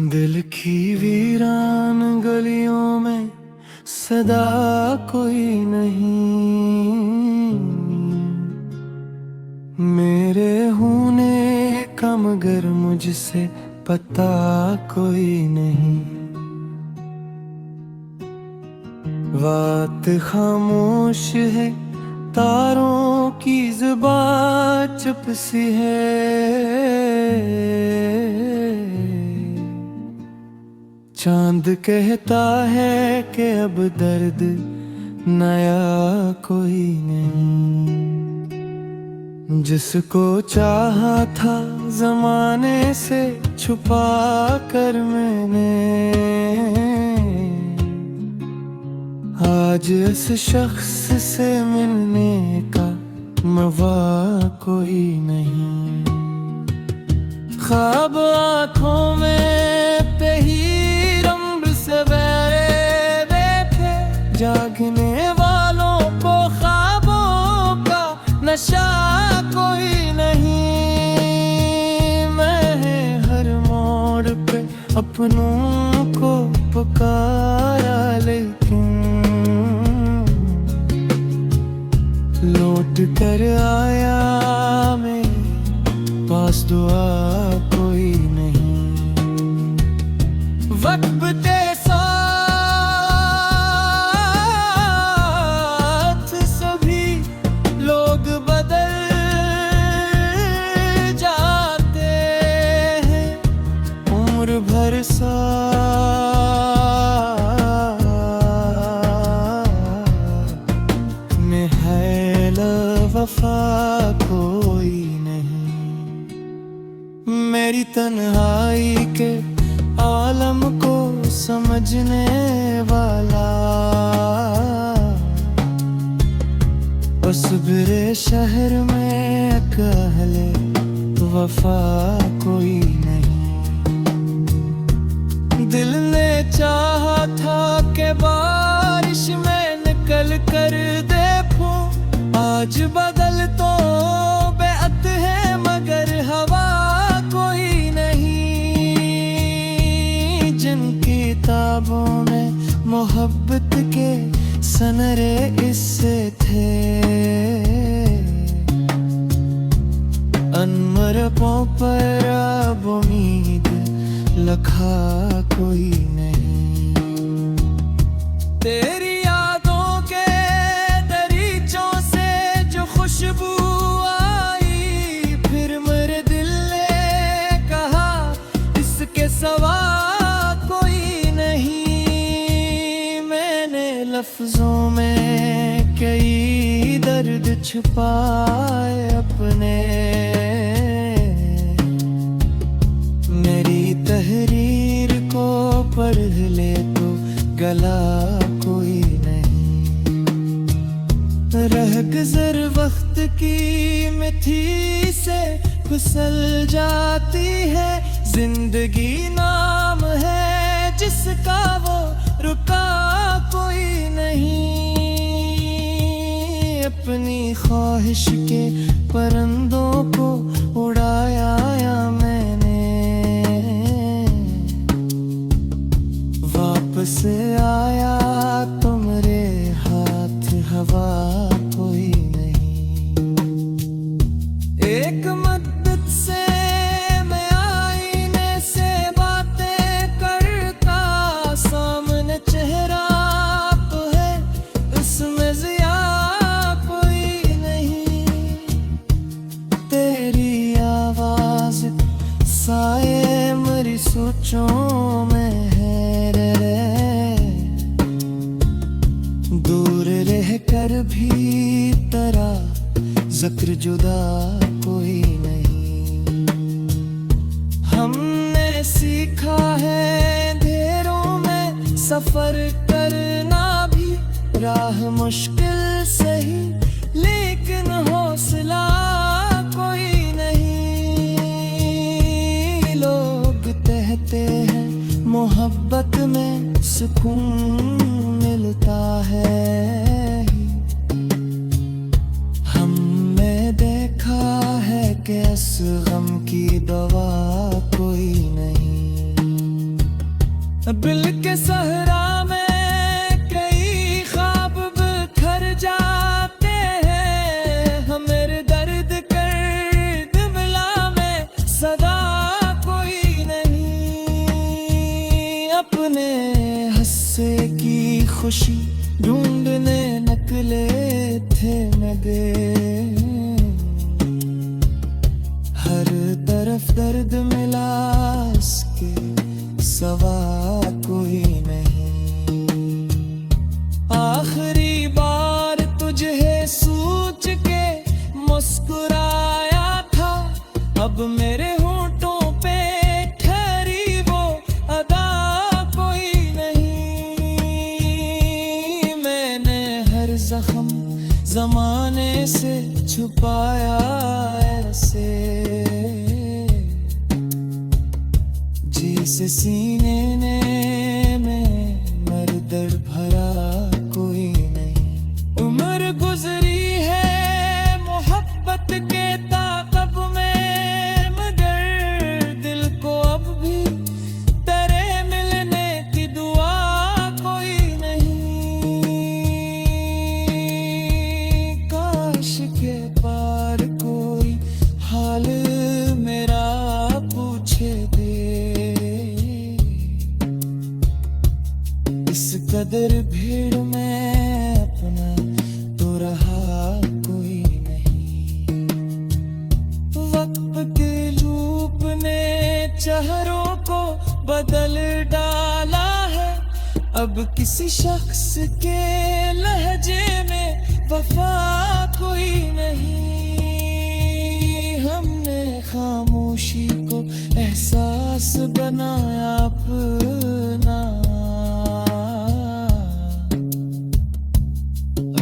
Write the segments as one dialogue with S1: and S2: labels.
S1: दिल की वीरान गलियों में सदा कोई नहीं, मेरे होने का मगर मुझसे पता कोई नहीं। बात खामोश है, तारों की ज़ुबान चुप सी है। चांद कहता है कि अब दर्द नया कोई नहीं। जिसको चाहा था जमाने से छुपा कर मैंने, आज इस शख्स से मिलने का मौका कोई नहीं। ख्वाब आँखों में पे ही रंग सवेरे बैठे, जागने वालों को ख्वाबों का नशा कोई नहीं। मैं हर मोड़ पे अपनों को पुकारा, लेकिन लौट कर आया मेरे पास दुआ कोई नहीं। वक्त के साथ सभी लोग बदल जाते हैं, उम्र भर साथ में है वफा कोई नहीं। मेरी तन्हाई के आलम को समझने वाला बस मेरे शहर में अकेले वफा कोई नहीं। दिल ने चाहा था कि बारिश में निकल कर देखूं, आज बादल तो बेअत है मगर हवा कोई नहीं। जिन किताबों में मोहब्बत के सनरे इससे थे, अनमरों पर अब उम्मीद लखा कोई नहीं। तेरी यादों के दरीचों से जो खुशबू आई, फिर मेरे दिल ने कहा इसके सवा कोई नहीं। मैंने लफ्जों में कई दर्द छुपाए अपने, मेरी तहरीर को पढ़ ले तो गला कोई नहीं। रह गुज़र वक्त की मिठी से फिसल जाती है, जिंदगी नाम है जिसका वो रुका कोई नहीं। अपनी ख्वाहिश के परिंदों को उड़ाया मैंने, वापस आया तो मेरे हाथ हवा कोई नहीं। एक मद्दत से मैं आईने से बातें करता, सामने चेहरा तो है इसमें ज़िया कोई नहीं। तेरी आवाज़ साए मेरी सोचों में है, दूर रह कर भी तेरा जिक्र जुदा कोई नहीं। हमने सीखा है अंधेरों में सफर करना भी, राह मुश्किल सही लेकिन हौसला कोई नहीं। लोग कहते हैं मोहब्बत में सुकून मिलता है, हमने देखा है कि इस गम की दवा कोई नहीं। खुशी ढूंढने निकले थे नगे। हर तरफ दर्द मिला, इसके सवा कोई नहीं। आखिरी बार तुझे सोच के मुस्कुराया था, अब मेरे होंठों पे ठहरी वो अदा कोई नहीं। मैंने हर जख्म जमाने से छुपाया ऐसे, जिस सीने ने में मेरे दर्द भरा कोई नहीं। उम्र गुजरी है मोहब्बत के ताक़ब में, मगर दिल को अब भी तेरे मिलने की दुआ कोई नहीं। काश के पार कोई हाल मेरा पूछे दे, इस कदर भीड़ में अपना तो रहा कोई नहीं। वक्त के लूप ने चेहरों को बदल डाला है, अब किसी शख्स के लहजे में वफा कोई नहीं। हमने खामोशी को एहसास बनाया अपना,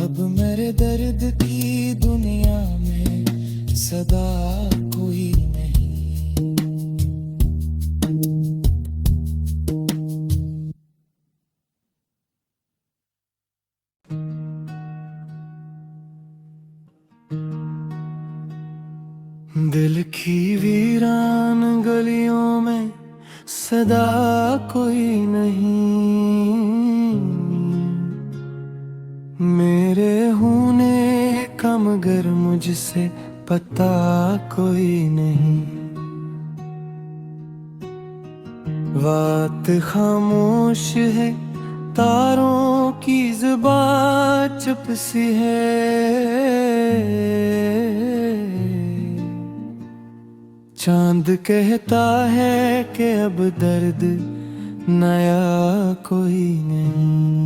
S1: अब मेरे दर्द की दुनिया में सदा कोई नहीं। दिल की वीरान गलियों में सदा कोई नहीं। मेरे होने का मगर मुझसे पता कोई नहीं। बात खामोश है, तारों की ज़ुबान चुप सी है। चांद कहता है कि अब दर्द नया कोई नहीं।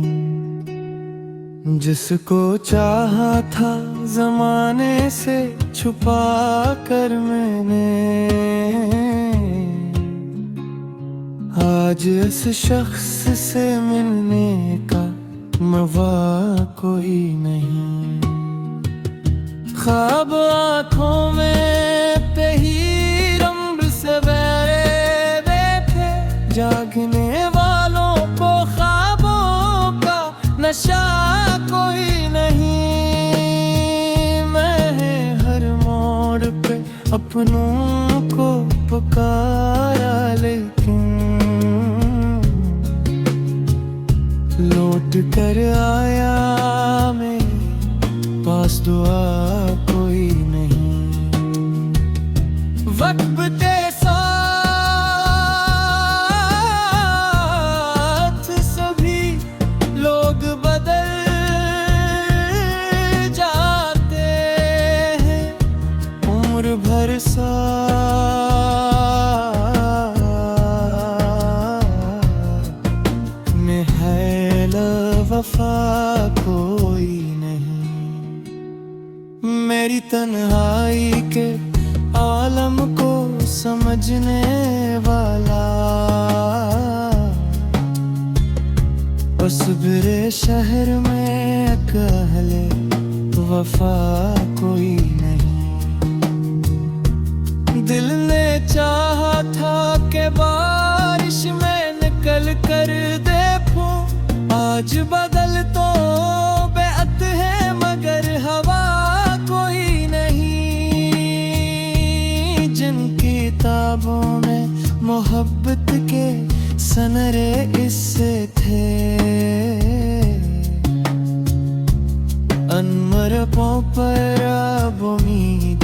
S1: जिसको चाहा था जमाने से छुपा कर मैंने, आज इस शख्स से मिलने का मौका कोई नहीं। ख्वाब आँखों में पे ही रंग सवेरे देखे, जागने वालों को ख्वाबों का नशा कोई नहीं। मैं हर मोड़ पे अपनों को पुकारा, लेकिन लौट कर आया मेरे पास दुआ कोई नहीं। वक्त के साथ सभी लोग बदल जाते हैं, उम्र भर साथ में है वफा कोई नहीं। मेरी तन्हाई के आलम को समझने वाला बस मेरे शहर में अकेले वफा कोई नहीं। दिल ने चाहा था कि बारिश में निकल कर देखूं, आज बदल तो बेअत है मगर हवा कोई नहीं। जिन किताबों में मोहब्बत के सनरे इससे थे, अनमरों पर अब उम्मीद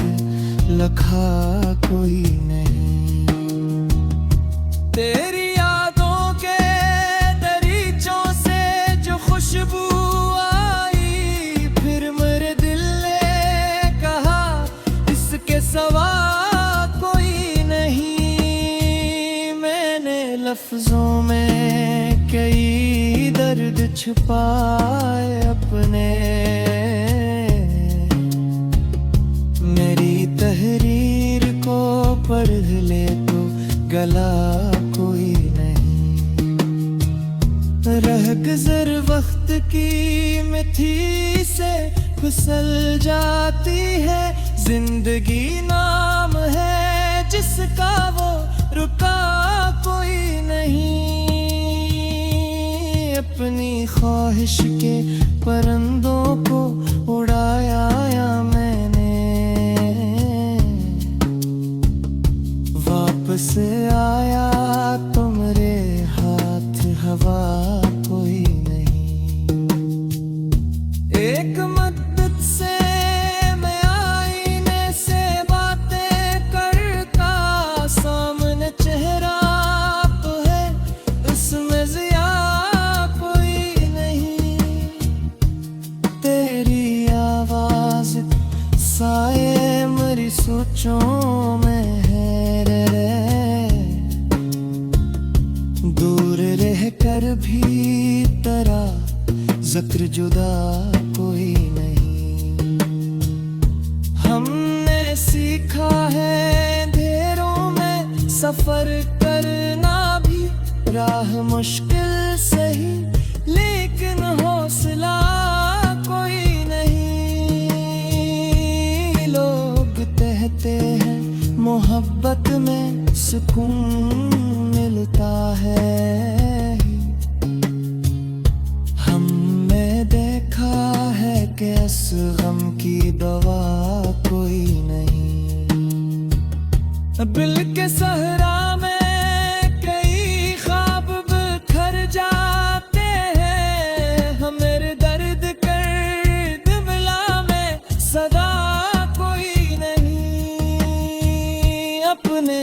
S1: लखा कोई नहीं। तेरी यादों के दरीचों से जो खुशबू सवा कोई नहीं। मैंने लफ्जों में कई दर्द छुपाए अपने, मेरी तहरीर को पढ़ ले तो गला कोई नहीं। रह गुज़र वक्त की मिट्टी से फिसल जाती है, जिंदगी नाम है जिसका वो रुका कोई नहीं। अपनी ख्वाहिश के परिंदों को उड़ाया या मैंने, वापस आया तो मेरे हाथ हवा कोई नहीं। एक मद्दत से मैं आईने से बातें करता, सामने चेहरा तो है उसमें ज़िया कोई नहीं। तेरी आवाज़ साए मेरी सोचों में है रे, दूर रह कर भी तेरा ज़िक्र जुदा कोई नहीं। हमने सीखा है अंधेरों में सफर करना भी, राह मुश्किल सही लेकिन हौसला कोई नहीं। लोग कहते हैं मोहब्बत में सुकून मिलता है, हमने देखा है कि इस गम की दवा कोई नहीं। दिल के सहरा में कई ख्वाब बिखर जाते हैं, हमें दर्द कर दिला में सदा कोई नहीं। अपने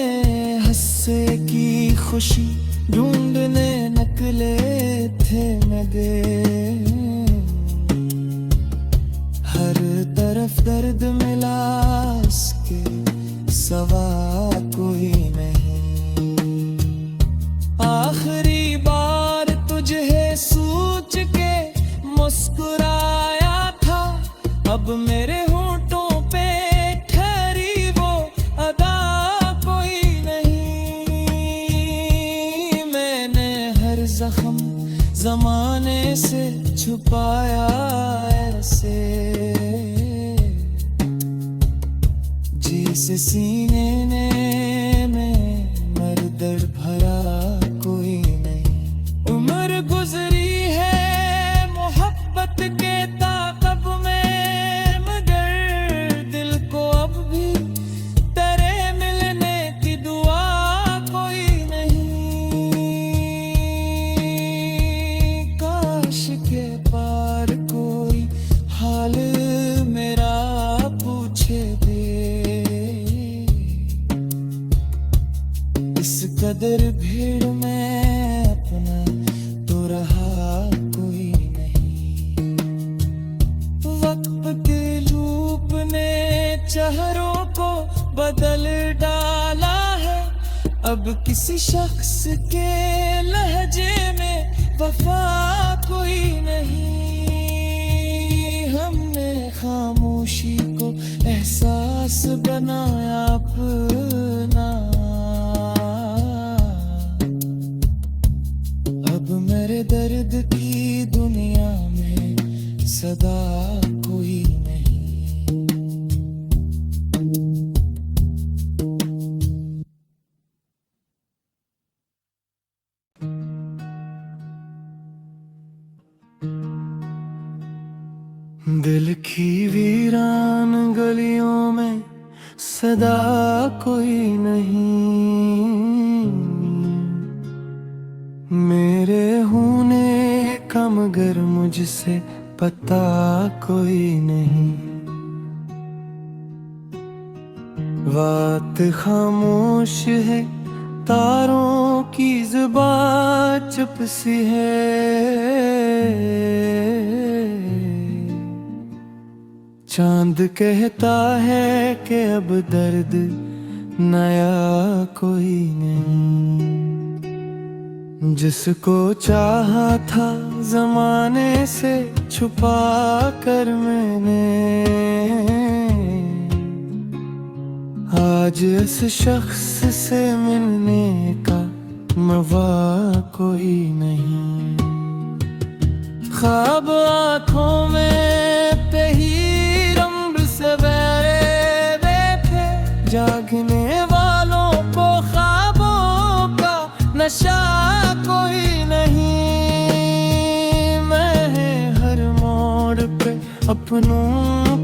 S1: हंसे की खुशी ढूंढने निकले थे नगे, हर तरफ दर्द मिला उसके सवा कोई नहीं। आखिरी बार तुझे सोच के मुस्कुराया था, अब मेरे होंठों पे ठहरी वो अदा कोई नहीं। मैंने हर जख्म ज़माने से छुपाया ऐसे, जिस सीने में मर दर्द भरा कोई नहीं। उम्र गुजरी है मोहब्बत के ताक़ब में, मगर दिल को अब भी तेरे मिलने की दुआ कोई नहीं। काश के पार कोई हाल मेरा पूछे दे, इस कदर भीड़ में अपना तो रहा कोई नहीं। वक्त के लूप ने चेहरों को बदल डाला है, अब किसी शख्स के लहजे में वफा कोई नहीं। हमने खामोशी को एहसास बनाया अपना, अब मेरे दर्द की दुनिया में सदा कोई नहीं। दिल की वीरान गलियों में सदा कोई नहीं। मेरे होने का मगर मुझसे पता कोई नहीं। बात खामोश है, तारों की ज़ुबान चुप सी है। चांद कहता है कि अब दर्द नया कोई नहीं, जिसको चाहा था जमाने से छुपा कर मैंने, आज इस शख्स से मिलने का मौका कोई नहीं। ख्वाब आँखों में पे ही रंग से बहरे थे, जागने वालों को ख्वाबों का नशा कोई नहीं। मैं हर मोड़ पे अपनों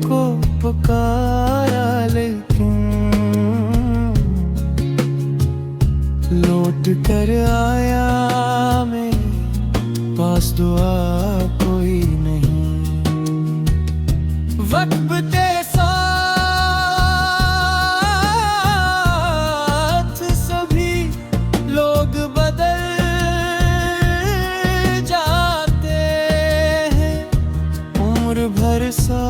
S1: को पुकारा, लेकिन लौट कर आया मेरे पास दुआ कोई नहीं। वक्त के साथ सभी लोग बदल जाते हैं, उम्र भर साथ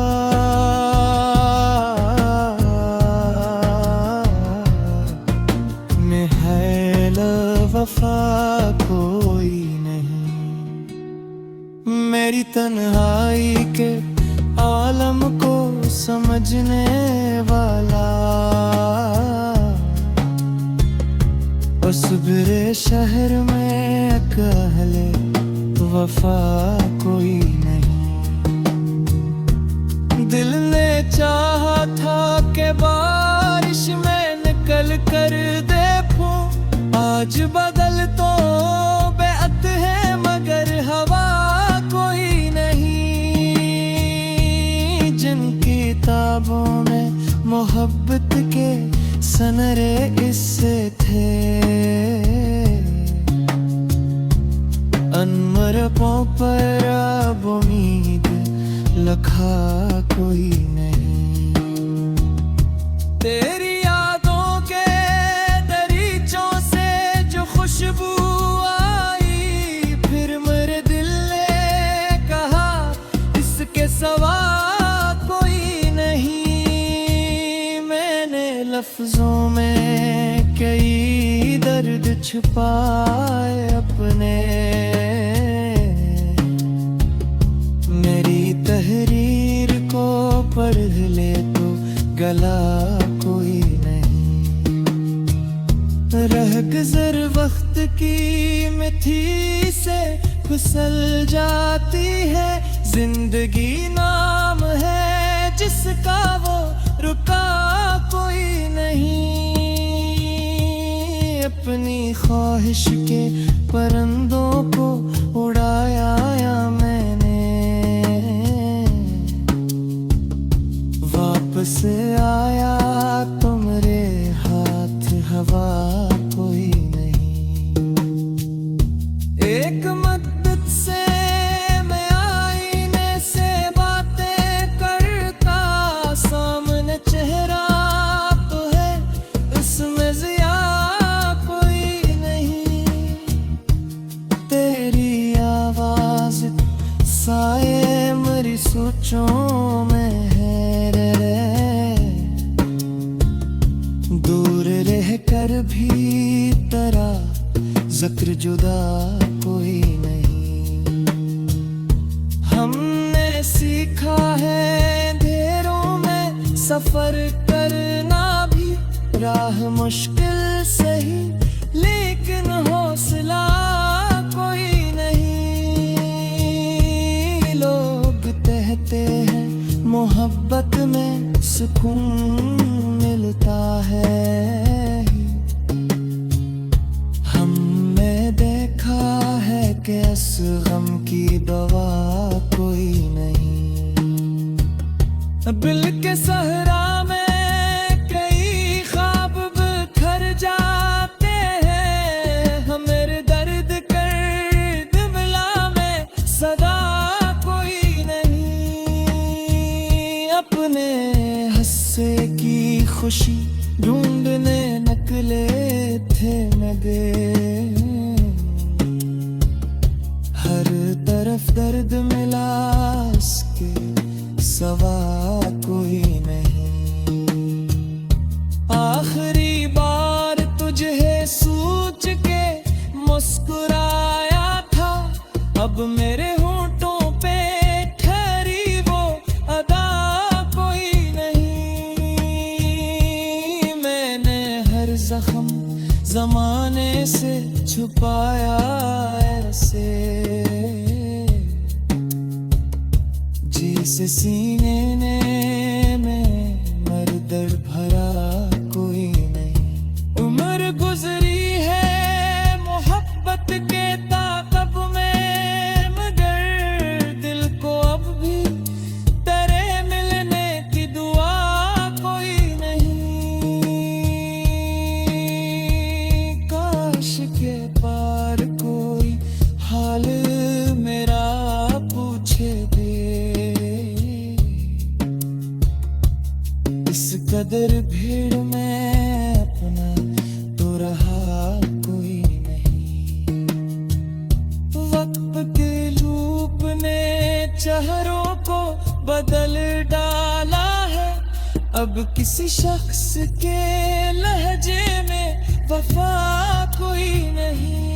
S1: में है वफा कोई नहीं। मेरी तन्हाई के आलम को समझने वाला उस बुरे शहर में अकेले वफा कोई नहीं। दिल ने चाहा था कि बारिश में निकल कर देखूं, आज बदल तो बेअत है मगर हवा कोई नहीं। जिन किताबों में मोहब्बत के सनरे इससे थे, अनमरों पर अब उम्मीद लखा कोई नहीं। तेरी यादों के दरीचों से जो खुशबू आई, फिर मेरे दिल ने कहा इसके सवा कोई नहीं। मैंने लफ्जों में कई दर्द छुपाए अपने, मेरी तहरीर को पढ़ ले तो गला कोई नहीं। रह गुज़र वक्त की मिट्टी से फिसल जाती है, जिंदगी नाम है जिसका वो रुका कोई नहीं। अपनी ख्वाहिश के परिंदों को उड़ाया मैंने, वापस आया तो मेरे हाथ हवा कोई नहीं। एक मद्दत से मैं आईने से बातें करता, सामने चेहरा तो है इसमें ज़िया कोई नहीं। तेरी आवाज़ साए मेरी सोचों में है रे, दूर रह कर भी तेरा ज़िक्र जुदा कोई नहीं। हमने सीखा है अंधेरों में सफर करना भी, राह मुश्किल सही लेकिन हौसला कोई नहीं। लोग कहते हैं मोहब्बत में सुकून मिलता है, हमने देखा है कि इस गम की दवा कोई नहीं। दिल के सहरा में कई ख्वाब बिखर जाते हैं, हमें दर्द कर दिला में सदा कोई नहीं। अपने हस्से की खुशी ढूंढने निकले थे नगे, हर तरफ दर्द मिला इसके सवा कोई नहीं। आखिरी बार तुझे सोच के मुस्कुराया था, अब मेरे होंठों पे ठहरी वो अदा कोई नहीं। मैंने हर जख्म जमाने से छुपाया ऐसे, जिस सीने ने में मर्दर भरा कोई नहीं। उम्र गुजरी है मोहब्बत के ताक़ब में, मगर दिल को अब भी तेरे मिलने की दुआ कोई नहीं। काश के पार कोई हाल मेरा पूछे दे, इस कदर भीड़ में अपना तो रहा कोई नहीं। वक्त के लूप ने चेहरों को बदल डाला है, अब किसी शख्स के लहजे में वफा कोई नहीं।